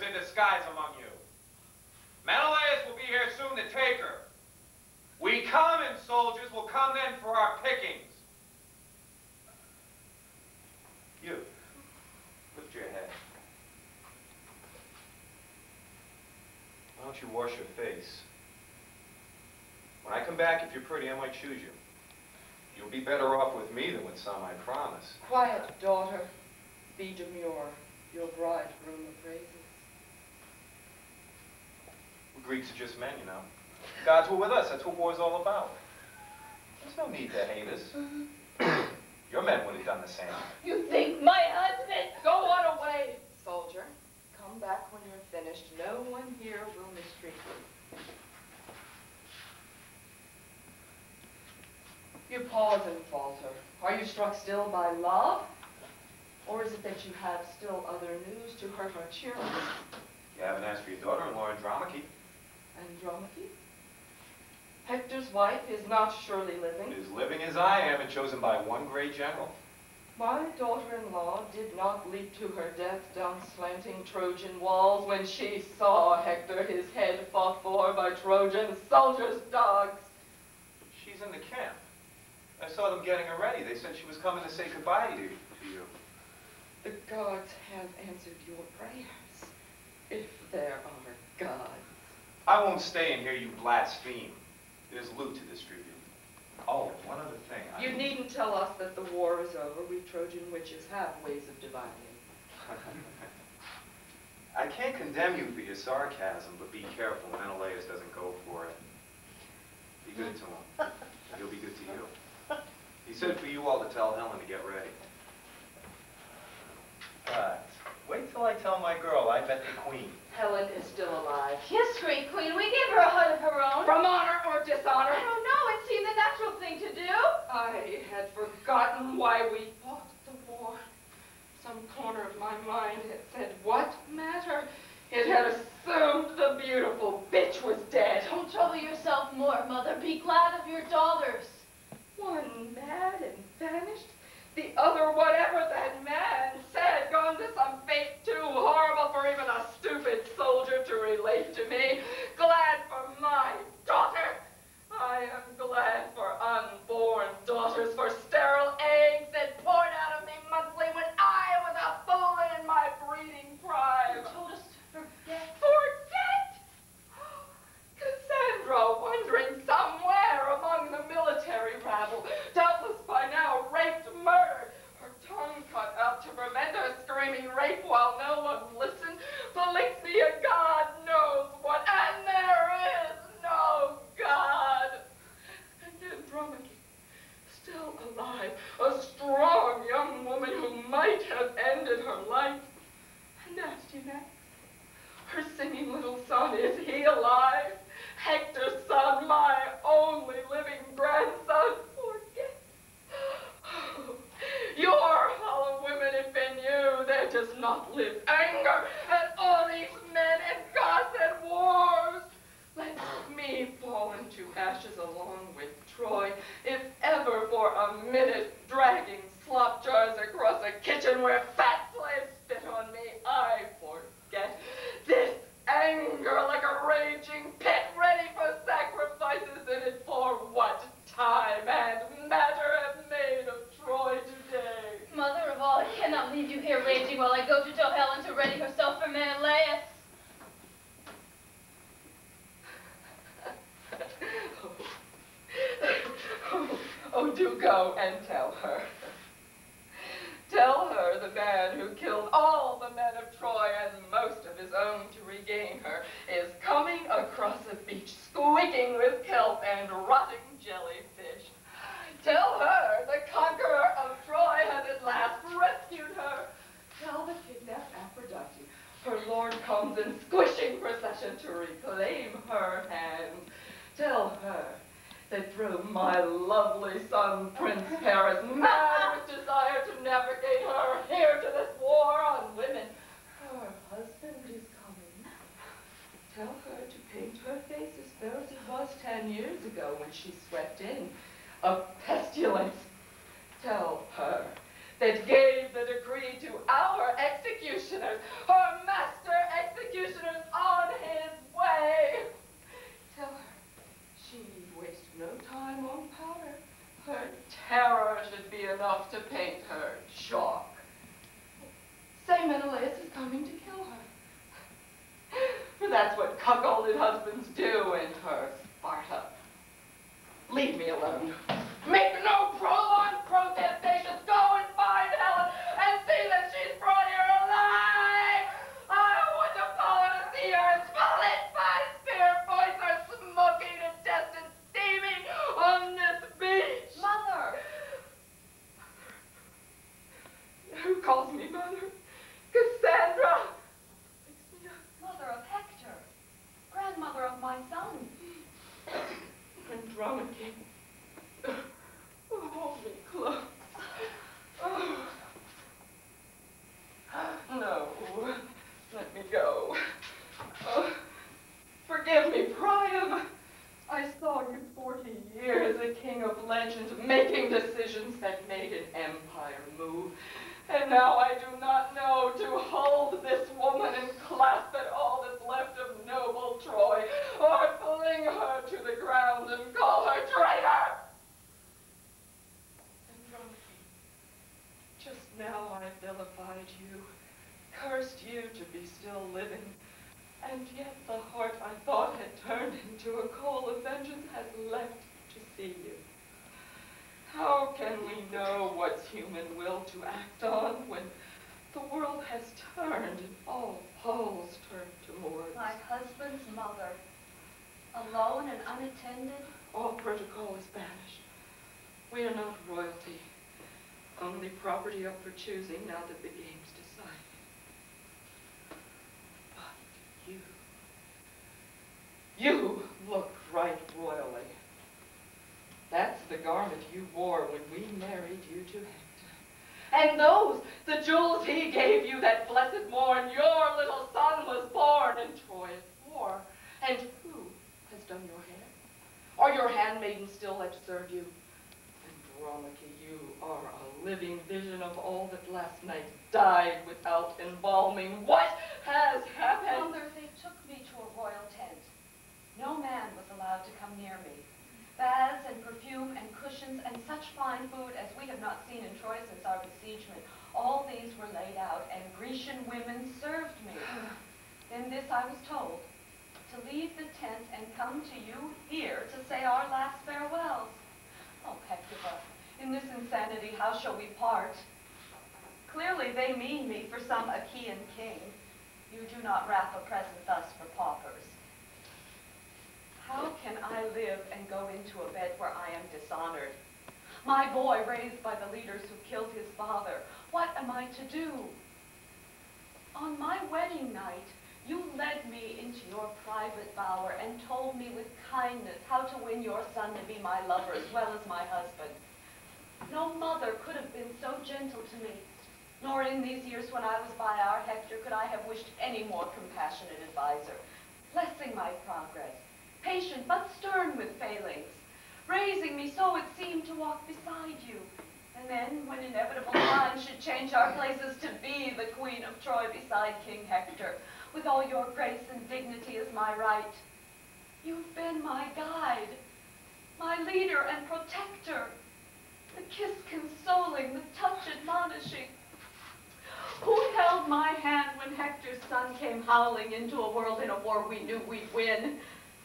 in disguise among you. Menelaus will be here soon to take her. We common soldiers will come then for our pickings. You, lift your head. Why don't you wash your face? When I come back, if you're pretty, I might choose you. You'll be better off with me than with some, I promise. Quiet, daughter. Be demure. Your bridegroom appraises. We Greeks are just men, you know. Gods were with us. That's what war's all about. There's no need to hate us. Your men would have done the same. You think my husband? Go on away, soldier. Come back when you're finished. No one here will mistreat you. You pause and falter. Are you struck still by love? Or is it that you have still other news to hurt our cheerfulness? You haven't asked for your daughter-in-law, Andromache. Andromache? Hector's wife is not surely living. As living as I am and chosen by one great general. My daughter-in-law did not leap to her death down slanting Trojan walls when she saw Hector, his head fought for by Trojan soldiers' dogs. She's in the camp. I saw them getting her ready. They said she was coming to say goodbye to you. The gods have answered your prayers, if there are gods. I won't stay and hear you blaspheme. There's loot to distribute. Oh, one other thing. You needn't tell us that the war is over. We Trojan witches have ways of dividing. I can't condemn you for your sarcasm, but be careful. Menelaus doesn't go for it. Be good to him. He'll be good to you. He said for you all to tell Helen to get ready. But wait till I tell my girl I met the queen. Helen is still alive. Yes, great queen. We gave her a hut of her own. From honor or dishonor? I don't know. It seemed the natural thing to do. I had forgotten why we fought the war. Some corner of my mind had said, what matter? It had assumed the beautiful bitch was dead. Don't trouble yourself more, mother. Be glad of your daughters. One mad and vanished. The other, whatever that man said, gone to some fate too horrible for even a stupid soldier to relate to me. Glad for my daughter. I am glad for unborn daughters, for sterile eggs that poured out of me monthly when I was a fool in my breeding prime. You told us to forget. Forget? Cassandra wandering somewhere among the military rabble, doubtless by now raped, murdered, her tongue cut out to prevent her screaming rape while no one listened. Polixia, God knows what, and there is no God. And Andromache, still alive, a strong young woman who might have ended her life. Nasty next. Her singing little son, is he alive? Hector's son, my only living grandson, forget. Your hollow women, if in you there does not live anger at all these men and gods and wars, let me fall into ashes along with Troy, if ever for a minute dragging slop jars across a kitchen where fat slaves spit on me, I forget. This anger like a raging pit ready for sacrifices in it, for what time and matter have made of Troy today. Mother of all, I cannot leave you here raging while I go to tell Helen to ready herself for Menelaus. Oh, do go and tell her. Tell her the man who killed all the men of Troy and most of his own to regain her is coming across a beach squeaking with kelp and rotting jellyfish. Tell her the conqueror of Troy has at last rescued her. Tell the kidnapped Aphrodite her lord comes in squishing procession to reclaim her hand. Tell her that drove my lovely son, Prince Paris, mad with desire to navigate her here to this war on women. Her husband is coming. Tell her to paint her face as fair as it was 10 years ago when she swept in, a pestilence. Tell her that gave the decree to our executioners, her master executioner, enough to paint her chalk. Say Menelaus is coming to kill her. For that's what cuckolded husbands do in her Sparta. Leave me alone. Make no prolonged protestations. Go and find Helen and see that she's brought here alive. I want to fall into the earth, split by spear, poison her smoking to death and steaming on this beach. Mother! Who calls me mother? Cassandra! Mother of Hector. Grandmother of my son. Andromache. Hold me close. Oh. No. Let me go. Oh. Forgive me, Priam. I saw you 40 years a king of legend, making decisions that made an empire move. And now I do not know to hold this woman and clasp at all that's left of noble Troy, or fling her to the ground and call her traitor. Andromache, just now I vilified you, cursed you to be still living, and yet the heart I thought had turned into a coal of vengeance has leapt to see you. How can we know what's human will to act on when the world has turned and all poles turned towards? My husband's mother. Alone and unattended. All protocol is banished. We are not royalty, only property up for choosing now that the game's decided. But you look right royally. That's the garment you wore when we married you to Hector. And those, the jewels he gave you that blessed morn your little son was born in Troy's war. And who has done your hair? Are your handmaidens still left to serve you? Andromache, you are a living vision of all that last night died without embalming. What has happened? Mother, they took me to a royal tent. No man was allowed to come near me. Baths and perfume and cushions and such fine food as we have not seen in Troy since our besiegement. All these were laid out, and Grecian women served me. Then this I was told, to leave the tent and come to you here to say our last farewells. Oh, Hecuba, in this insanity, how shall we part? Clearly they mean me for some Achaean king. You do not wrap a present thus for paupers. How can I live and go into a bed where I am dishonored? My boy raised by the leaders who killed his father. What am I to do? On my wedding night, you led me into your private bower and told me with kindness how to win your son to be my lover as well as my husband. No mother could have been so gentle to me, nor in these years when I was by our Hector could I have wished any more compassionate advisor, blessing my progress, patient but stern with failings, raising me so it seemed to walk beside you. And then, when inevitable time should change our places to be the queen of Troy beside King Hector, with all your grace and dignity as my right, you've been my guide, my leader and protector, the kiss consoling, the touch admonishing. Who held my hand when Hector's son came howling into a world in a war we knew we'd win?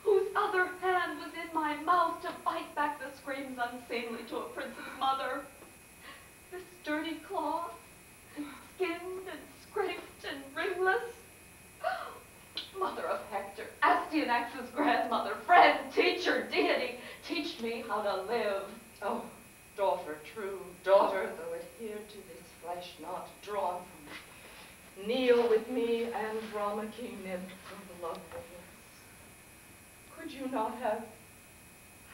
Whose other hand was in my mouth to bite back the screams unseemly to a prince's mother? The sturdy claw, skinned and scraped and ringless? Mother of Hector, Astyanax's grandmother, friend, teacher, deity, teach me how to live. Oh, daughter, true daughter, though adhered to this flesh not drawn from it. Kneel with me, Andromache, nymph of loveliness. Could you not have,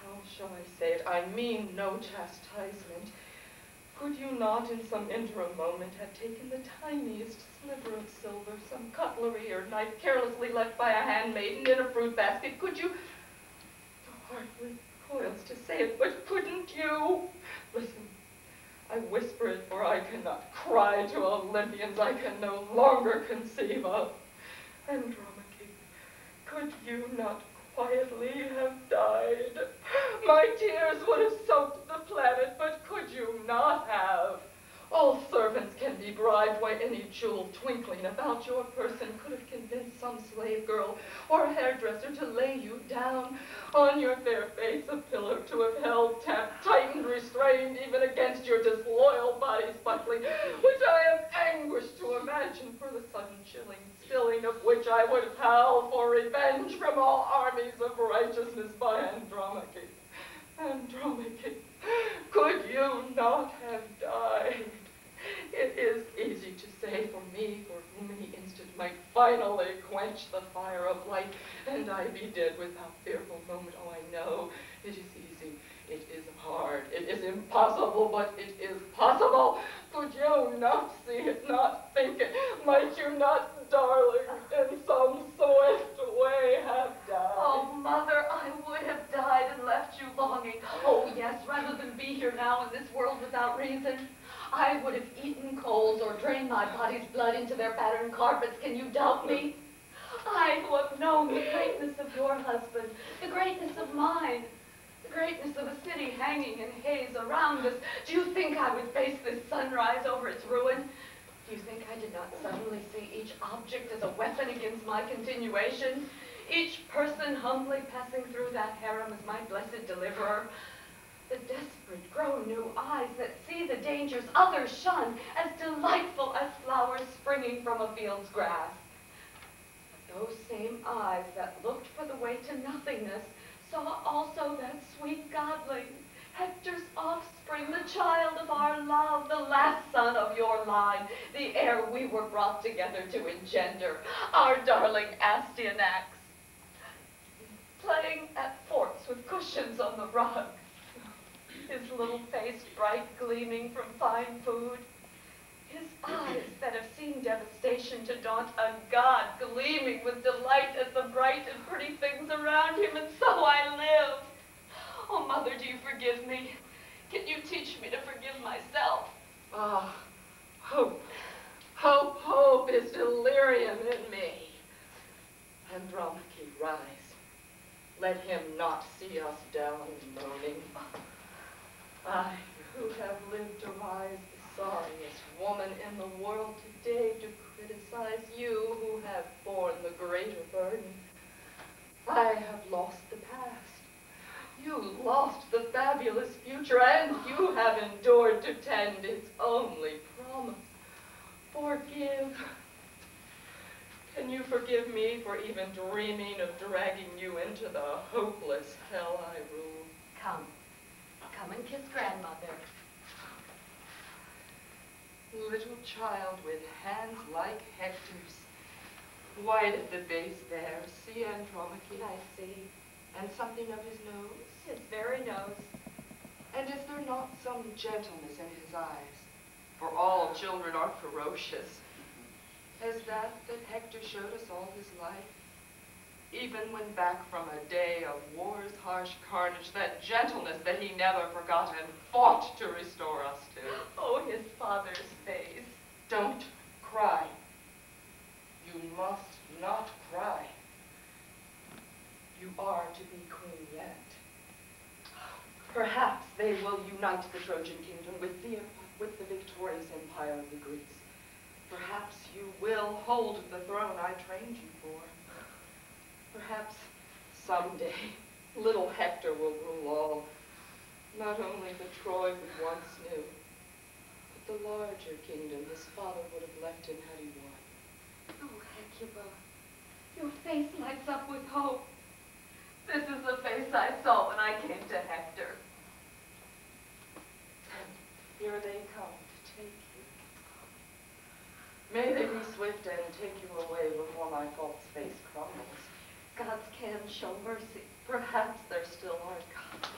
how shall I say it, I mean no chastisement, could you not in some interim moment have taken the tiniest sliver of silver, some cutlery or knife carelessly left by a handmaiden in a fruit basket? Could you, the heart recoils to say it, but couldn't you? Listen, I whisper it, for I cannot cry to Olympians I can no longer conceive of. Andromache, could you not quietly have died? My tears would have soaked the planet, but could you not have? be bribed by any jewel twinkling about your person could have convinced some slave girl or hairdresser to lay you down on your fair face, a pillar to have held, tapped, tightened, restrained, even against your disloyal body's buckling, which I am anguished to imagine, for the sudden chilling stilling of which I would howl for revenge from all armies of righteousness by Andromache. Andromache, could you not have died? It is easy to say for me, for whom any instant might finally quench the fire of life, and I be dead without fearful moment. Oh, I know, it is easy, it is hard, it is impossible, but it is possible. Could you not see it, not think it? Might you not, darling, in some swift way have died? Oh, Mother, I would have died and left you longing. Oh, yes, rather than be here now in this world without reason. I would have eaten coals or drained my body's blood into their patterned carpets. Can you doubt me? I who have known the greatness of your husband, the greatness of mine, the greatness of a city hanging in haze around us. Do you think I would face this sunrise over its ruin? Do you think I did not suddenly see each object as a weapon against my continuation? Each person humbly passing through that harem as my blessed deliverer? The desperate grown new eyes that see the dangers others shun, as delightful as flowers springing from a field's grass. But those same eyes that looked for the way to nothingness saw also that sweet godling, Hector's offspring, the child of our love, the last son of your line, the heir we were brought together to engender, our darling Astyanax, playing at forts with cushions on the rug, his little face bright gleaming from fine food, his eyes that have seen devastation to daunt a god gleaming with delight at the bright and pretty things around him, and so I live. Oh, Mother, do you forgive me? Can you teach me to forgive myself? Ah, hope, hope, hope is delirium in me. Andromache, rise. Let him not see us down moaning. I, who have lived to rise the sorriest woman in the world today, to criticize you who have borne the greater burden. I have lost the past. You lost the fabulous future, and you have endured to tend its only promise. Forgive. Can you forgive me for even dreaming of dragging you into the hopeless hell I rule? Come. Come and kiss grandmother. Little child with hands like Hector's, white at the base there. See, Andromache? I see. And something of his nose? His very nose. And is there not some gentleness in his eyes? For all children are ferocious. As that Hector showed us all his life? Even when back from a day of war's harsh carnage, that gentleness that he never forgot and fought to restore us to. Oh, his father's face. Don't cry. You must not cry. You are to be queen yet. Perhaps they will unite the Trojan kingdom with the victorious empire of the Greeks. Perhaps you will hold the throne I trained you for. Perhaps someday little Hector will rule all, not only the Troy we once knew, but the larger kingdom his father would have left him had he won. Oh, Hecuba, your face lights up with hope. This is the face I saw when I came to Hector. Here they come to take you. May they be swift and take you away before my false face crumbles. Gods can show mercy. Perhaps there still are gods.